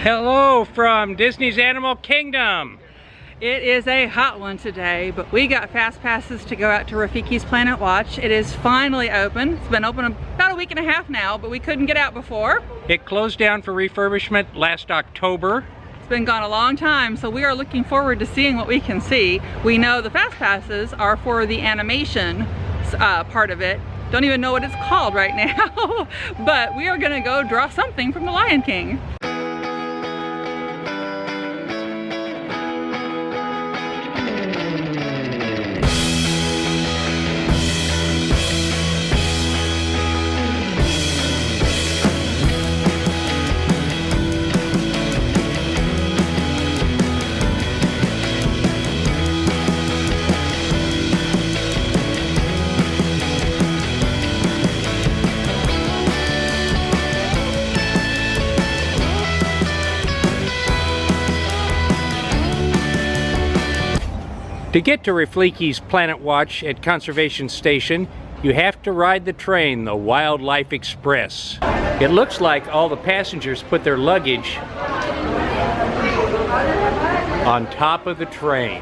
Hello from Disney's Animal Kingdom. It is a hot one today, but we got fast passes to go out to Rafiki's Planet Watch. It is finally open. It's been open about a week and a half now, but we couldn't get out before. It closed down for refurbishment last October. It's been gone a long time, so we are looking forward to seeing what we can see. We know the fast passes are for the animation part of it. Don't even know what it's called right now, but we are gonna go draw something from the Lion King. To get to Rafiki's Planet Watch at Conservation Station, you have to ride the train, the Wildlife Express. It looks like all the passengers put their luggage on top of the train.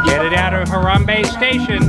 Get it out of Harambe Station.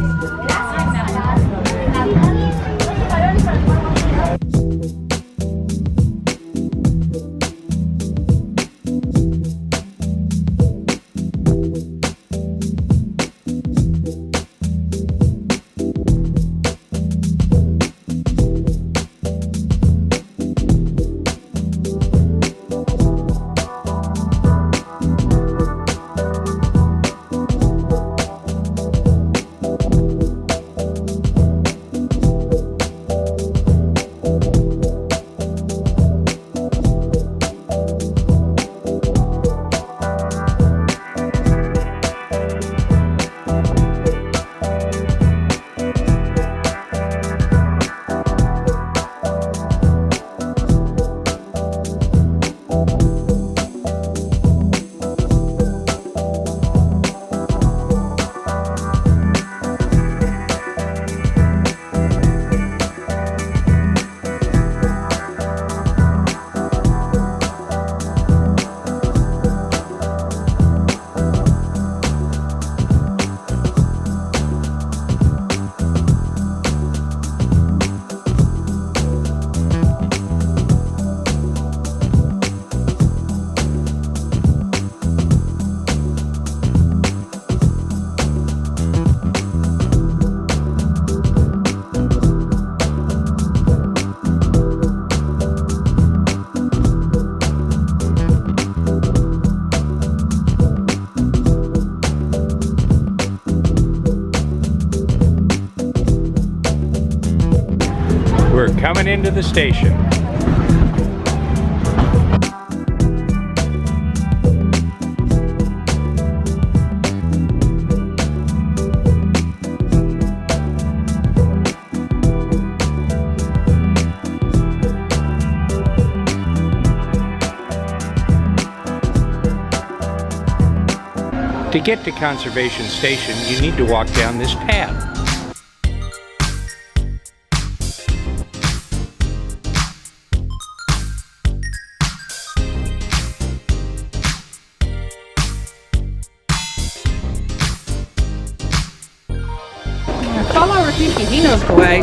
We're coming into the station. To get to Conservation Station, you need to walk down this path. Follow Rafiki, he knows the way.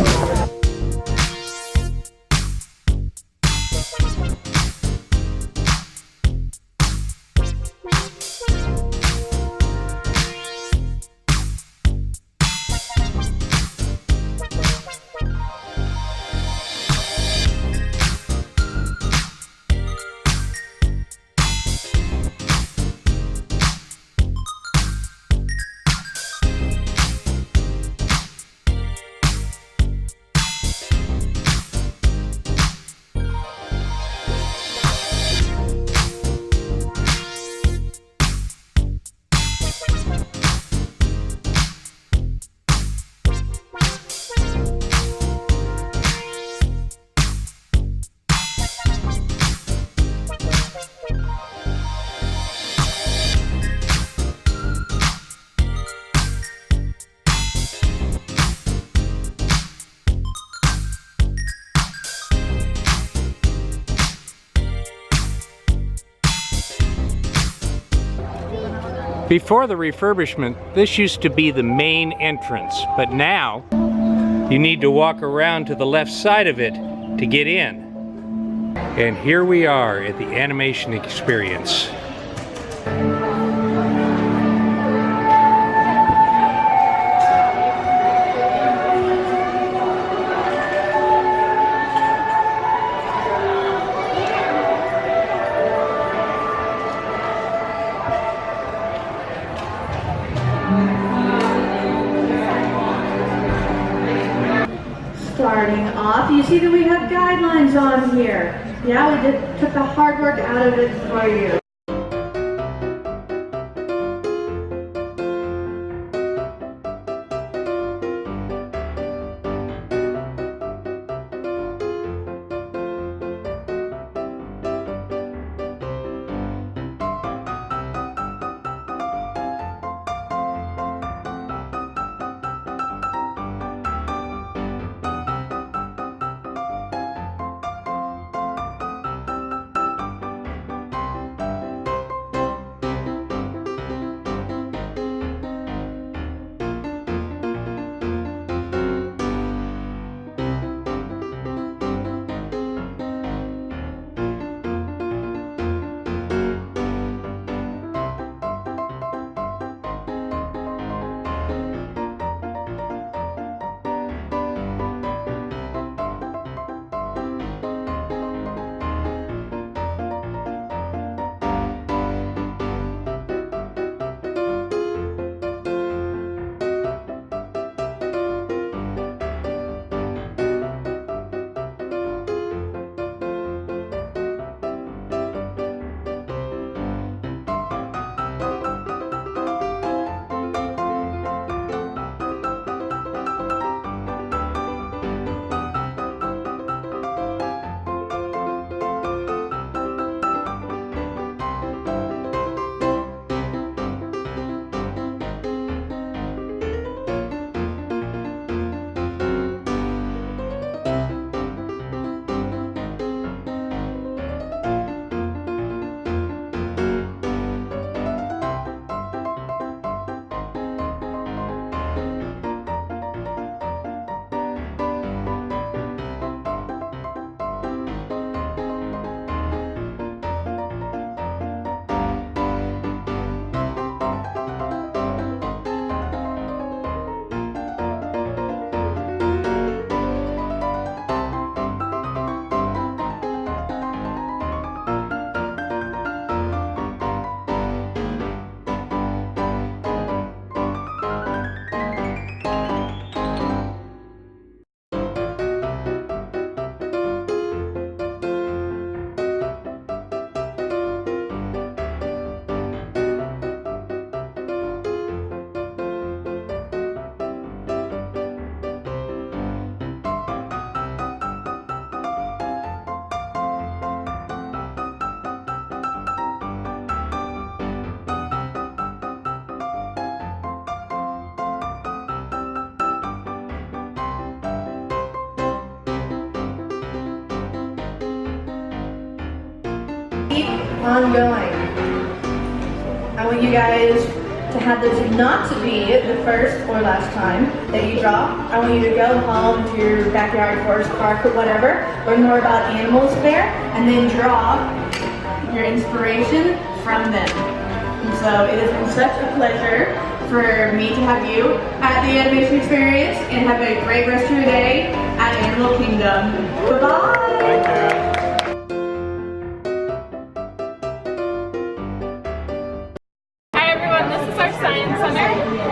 Before the refurbishment, this used to be the main entrance, but now you need to walk around to the left side of it to get in. And here we are at the animation experience. Starting off, you see that we have guidelines on here. Yeah, we took the hard work out of it for you. Ongoing. I want you guys to have this not to be the first or last time that you draw. I want you to go home to your backyard, forest, park, or whatever, learn more about animals there, and then draw your inspiration from them. And so it has been such a pleasure for me to have you at the animation experience, and have a great rest of your day at Animal Kingdom. Goodbye. Science Center.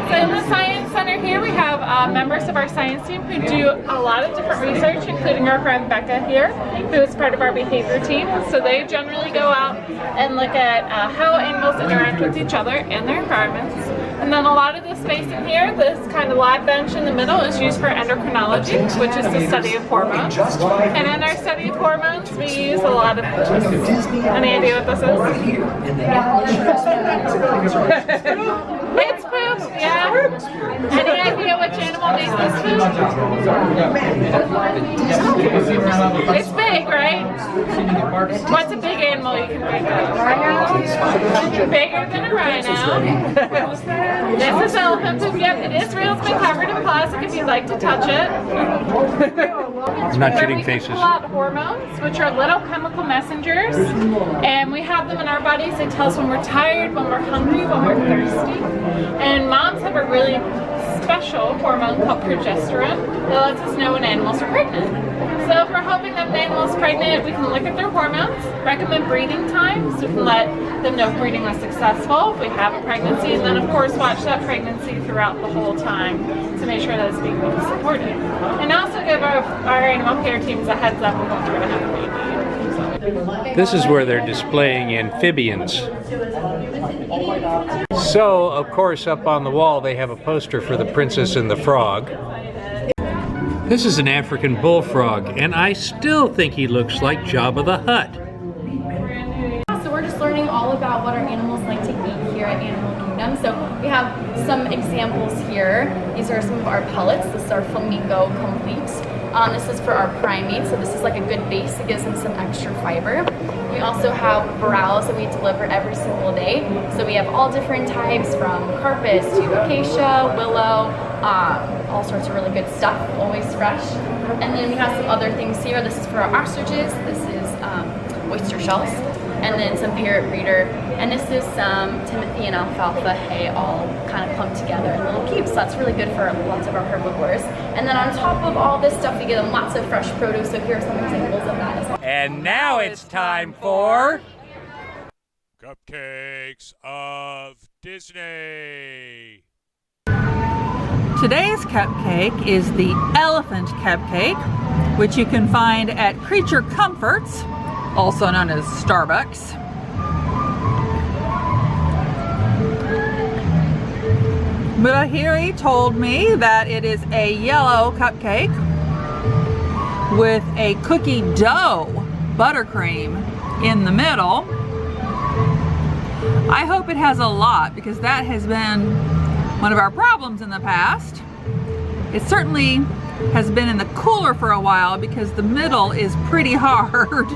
So in the Science Center here we have members of our science team who do a lot of different research, including our friend Becca here, who is part of our behavior team. So they generally go out and look at how animals interact with each other in their environments. And then a lot of the space in here, this kind of lab bench in the middle, is used for endocrinology, which is the study of hormones. And in our study of hormones, we use a lot of this. Any idea what this is? It's poop, yeah. Any idea which animal taste this food? It's big, right? What's a big animal you can think of? Bigger than a rhino. This is elephant poop. Yep, it is real. It's been covered in plastic if you'd like to touch it. I'm not shooting faces. We pull out hormones, which are little chemical messengers, and we have them in our bodies. They tell us when we're tired, when we're hungry, when we're thirsty. And moms have a really special hormone called progesterone that lets us know when animals are pregnant. So if we're hoping that the animal is pregnant, we can look at their hormones, recommend breeding time, so we can let them know if breeding was successful, if we have a pregnancy, and then of course watch that pregnancy throughout the whole time to make sure that it's being really supported. And also give our animal care teams a heads up of when we're going to have a baby. This is where they're displaying amphibians. So, of course, up on the wall they have a poster for the Princess and the Frog. This is an African bullfrog, and I still think he looks like Jabba the Hutt. So we're just learning all about what our animals like to eat here at Animal Kingdom. So we have some examples here. These are some of our pellets. This is our flamingo complete. This is for our primates, so this is like a good base that gives them some extra fiber. We also have browse that we deliver every single day. So we have all different types from carpus to acacia, willow, all sorts of really good stuff, always fresh. And then we have some other things here. This is for our ostriches. This is oyster shells. And then some parrot breeder. And this is some timothy and alfalfa hay all kind of clumped together in little cubes. So that's really good for lots of our herbivores. And then on top of all this stuff, we give them lots of fresh produce. So here are some examples of that as well. And now it's time for... Cupcakes of Disney. Today's cupcake is the elephant cupcake, which you can find at Creature Comforts, also known as Starbucks. Mulahiri told me that it is a yellow cupcake with a cookie dough buttercream in the middle. I hope it has a lot, because that has been one of our problems in the past. It certainly has been in the cooler for a while because the middle is pretty hard.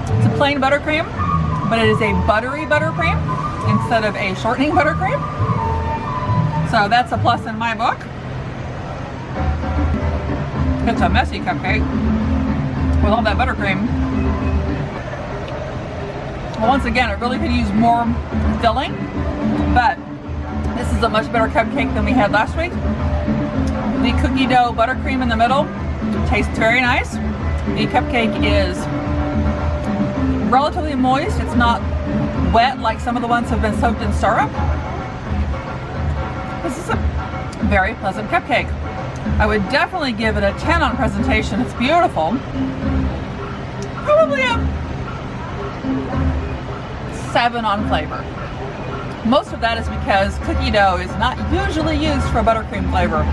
It's a plain buttercream, but it is a buttery buttercream instead of a shortening buttercream. So that's a plus in my book. It's a messy cupcake with all that buttercream. Well, once again, it really could use more filling, but this is a much better cupcake than we had last week. The cookie dough buttercream in the middle tastes very nice. The cupcake is relatively moist. It's not wet like some of the ones have been soaked in syrup. This is a very pleasant cupcake. I would definitely give it a 10 on presentation. It's beautiful. Probably a 7 on flavor. Most of that is because cookie dough is not usually used for buttercream flavor.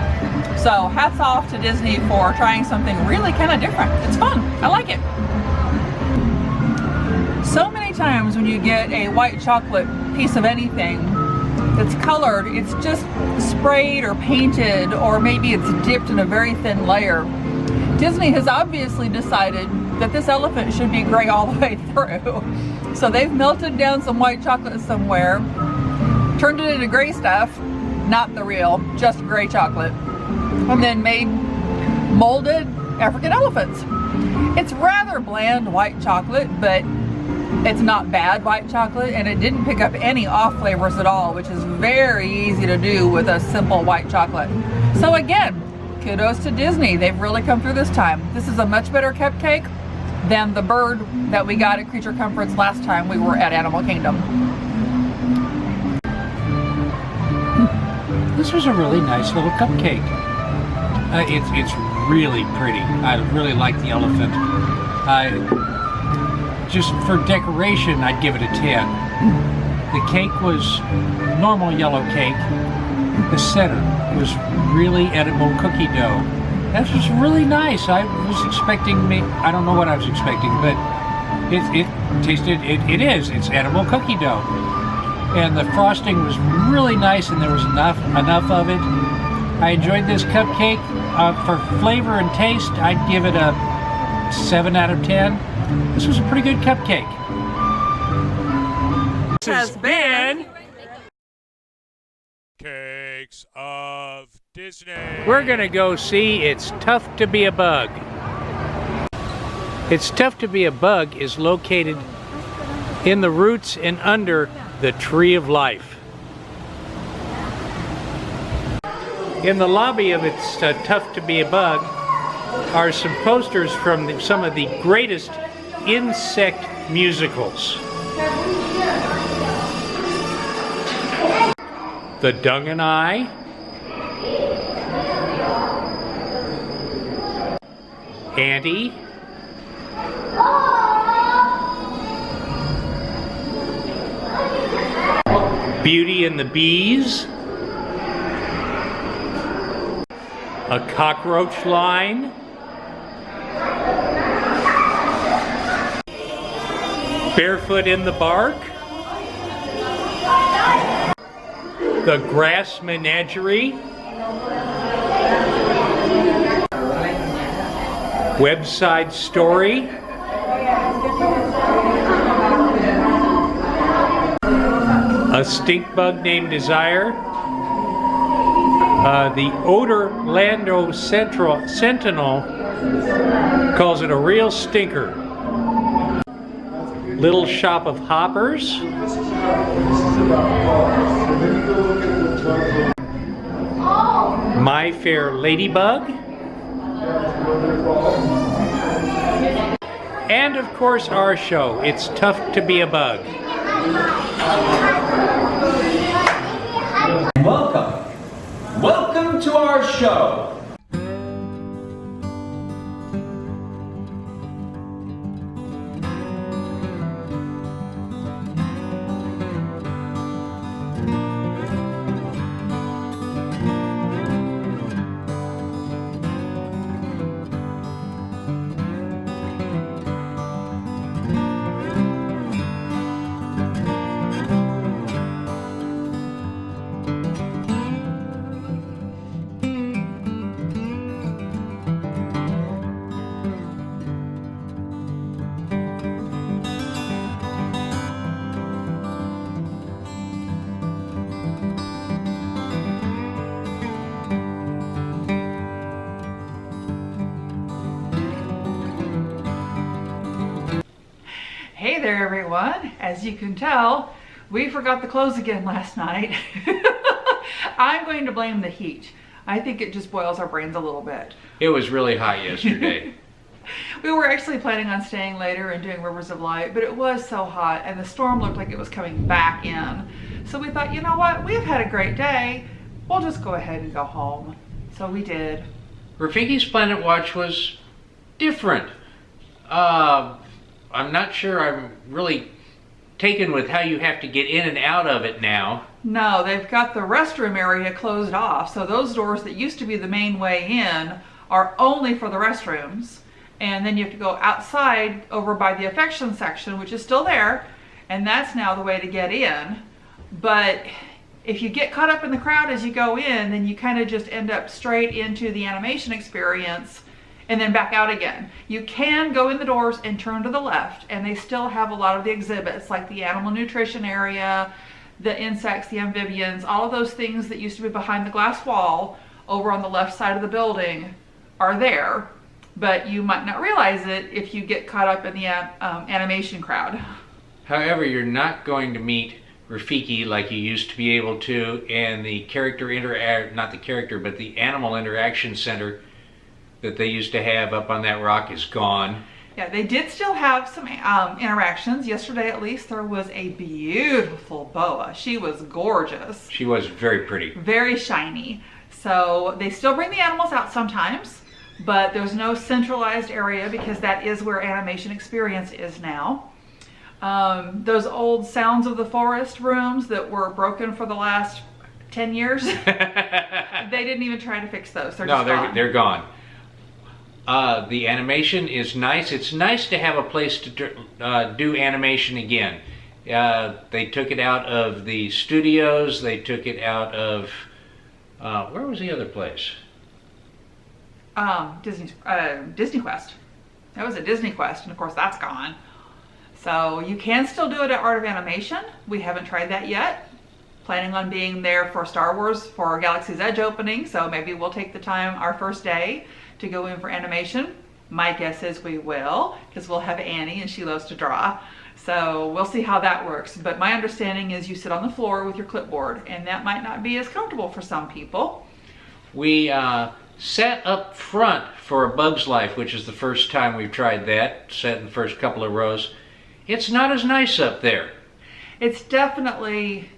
So hats off to Disney for trying something really kind of different. It's fun. I like it. So many times when you get a white chocolate piece of anything that's colored, it's just sprayed or painted, or maybe it's dipped in a very thin layer. Disney has obviously decided that this elephant should be gray all the way through. So they've melted down some white chocolate somewhere, turned it into gray stuff, not the real, just gray chocolate, and then molded African elephants. It's rather bland white chocolate, but it's not bad white chocolate, and it didn't pick up any off flavors at all, which is very easy to do with a simple white chocolate. So again, kudos to Disney. They've really come through this time. This is a much better cupcake than the bird that we got at Creature Comforts last time we were at Animal Kingdom. This was a really nice little cupcake. It's really pretty. I really like the elephant. Just for decoration, I'd give it a 10. The cake was normal yellow cake. The center was really edible cookie dough. That was really nice. I was expecting, I don't know what I was expecting, but it tasted, it's edible cookie dough. And the frosting was really nice, and there was enough of it. I enjoyed this cupcake. For flavor and taste, I'd give it a 7 out of 10. This was a pretty good cupcake. This has been Cakes of Disney. We're gonna go see It's Tough to Be a Bug. It's Tough to Be a Bug is located in the roots and under the Tree of Life. In the lobby of It's Tough to Be a Bug are some posters from some of the greatest insect musicals. The Dung and I, Andy, Beauty and the Bees, A Cockroach Line, Barefoot in the Bark, The Grass Menagerie, Webside Story, A Stink Bug Named Desire, the Odorlando Sentinel calls it a real stinker. Little Shop of Hoppers, My Fair Ladybug, and of course our show, It's Tough to Be a Bug. Welcome to our show. Hey there everyone, as you can tell, we forgot the clothes again last night. I'm going to blame the heat. I think it just boils our brains a little bit. It was really hot yesterday. We were actually planning on staying later and doing Rivers of Light, but it was so hot and the storm looked like it was coming back in. So we thought, you know what, we've had a great day. We'll just go ahead and go home. So we did. Rafiki's Planet Watch was different. I'm not sure I'm really taken with how you have to get in and out of it now. No, they've got the restroom area closed off. So those doors that used to be the main way in are only for the restrooms. And then you have to go outside over by the affection section, which is still there. And that's now the way to get in. But if you get caught up in the crowd as you go in, then you kind of just end up straight into the animation experience and then back out again. You can go in the doors and turn to the left, and they still have a lot of the exhibits like the animal nutrition area, the insects, the amphibians, all of those things that used to be behind the glass wall over on the left side of the building are there. but you might not realize it if you get caught up in the animation crowd. However, you're not going to meet Rafiki like you used to be able to, and the the animal interaction center that they used to have up on that rock is gone. Yeah, they did still have some interactions. Yesterday, at least, there was a beautiful boa. She was gorgeous. She was very pretty. Very shiny. So they still bring the animals out sometimes, but there's no centralized area because that is where Animation Experience is now. Those old Sounds of the Forest rooms that were broken for the last 10 years, they didn't even try to fix those. They're gone. The animation is nice. It's nice to have a place to do animation again. They took it out of the studios. They took it out of, where was the other place? Disney Quest. That was at Disney Quest, and of course that's gone. So you can still do it at Art of Animation. We haven't tried that yet. Planning on being there for Star Wars for our Galaxy's Edge opening, so maybe we'll take the time our first day to go in for animation. My guess is we will, because we'll have Annie and she loves to draw. So we'll see how that works. But my understanding is you sit on the floor with your clipboard, and that might not be as comfortable for some people. We sat up front for A Bug's Life, which is the first time we've tried that. Sat in the first couple of rows. It's not as nice up there. It's definitely,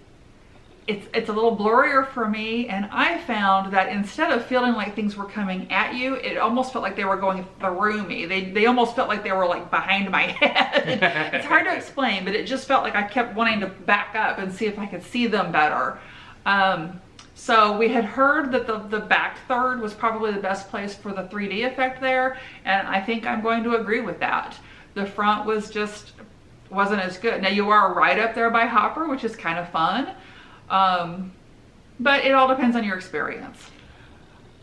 it's a little blurrier for me, and I found that instead of feeling like things were coming at you, it almost felt like they were going through me. They almost felt like they were like behind my head. It's hard to explain, but it just felt like I kept wanting to back up and see if I could see them better. So we had heard that the back third was probably the best place for the 3D effect there, and I think I'm going to agree with that. The front wasn't as good. Now you are right up there by Hopper, which is kind of fun. But it all depends on your experience.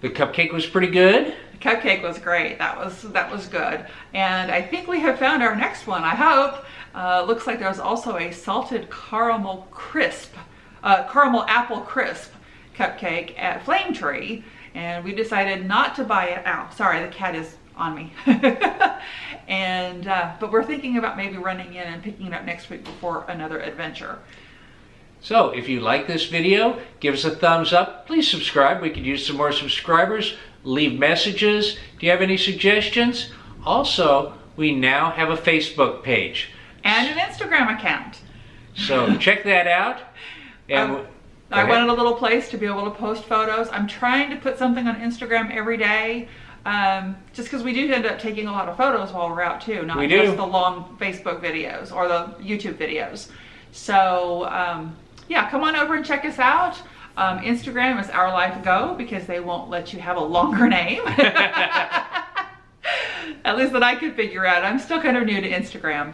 The cupcake was pretty good. The cupcake was great. That was good. And I think we have found our next one, I hope. Looks like there's also a salted caramel apple crisp cupcake at Flame Tree. And we decided not to buy it. Ow, sorry, the cat is on me. And but we're thinking about maybe running in and picking it up next week before another adventure. So if you like this video, give us a thumbs up. Please subscribe. We could use some more subscribers. Leave messages. Do you have any suggestions? Also, we now have a Facebook page. And an Instagram account. So check that out. And I wanted a little place to be able to post photos. I'm trying to put something on Instagram every day. Just because we do end up taking a lot of photos while we're out too, not just the long Facebook videos or the YouTube videos. So yeah, come on over and check us out. Instagram is Our Life Go because they won't let you have a longer name. At least that I could figure out. I'm still kind of new to Instagram.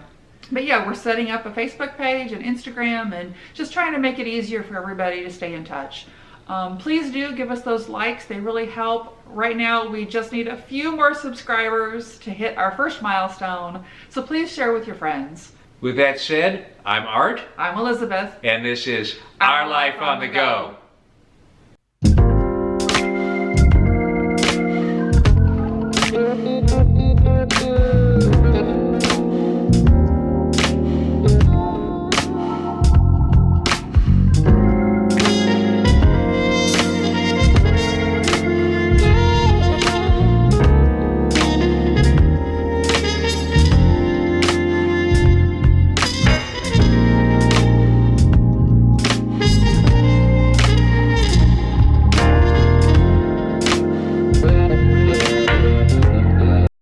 But yeah, we're setting up a Facebook page and Instagram and just trying to make it easier for everybody to stay in touch. Please do give us those likes. They really help. Right now, we just need a few more subscribers to hit our first milestone. So please share with your friends. With that said, I'm Art. I'm Elizabeth. And this is Our Life on the Go.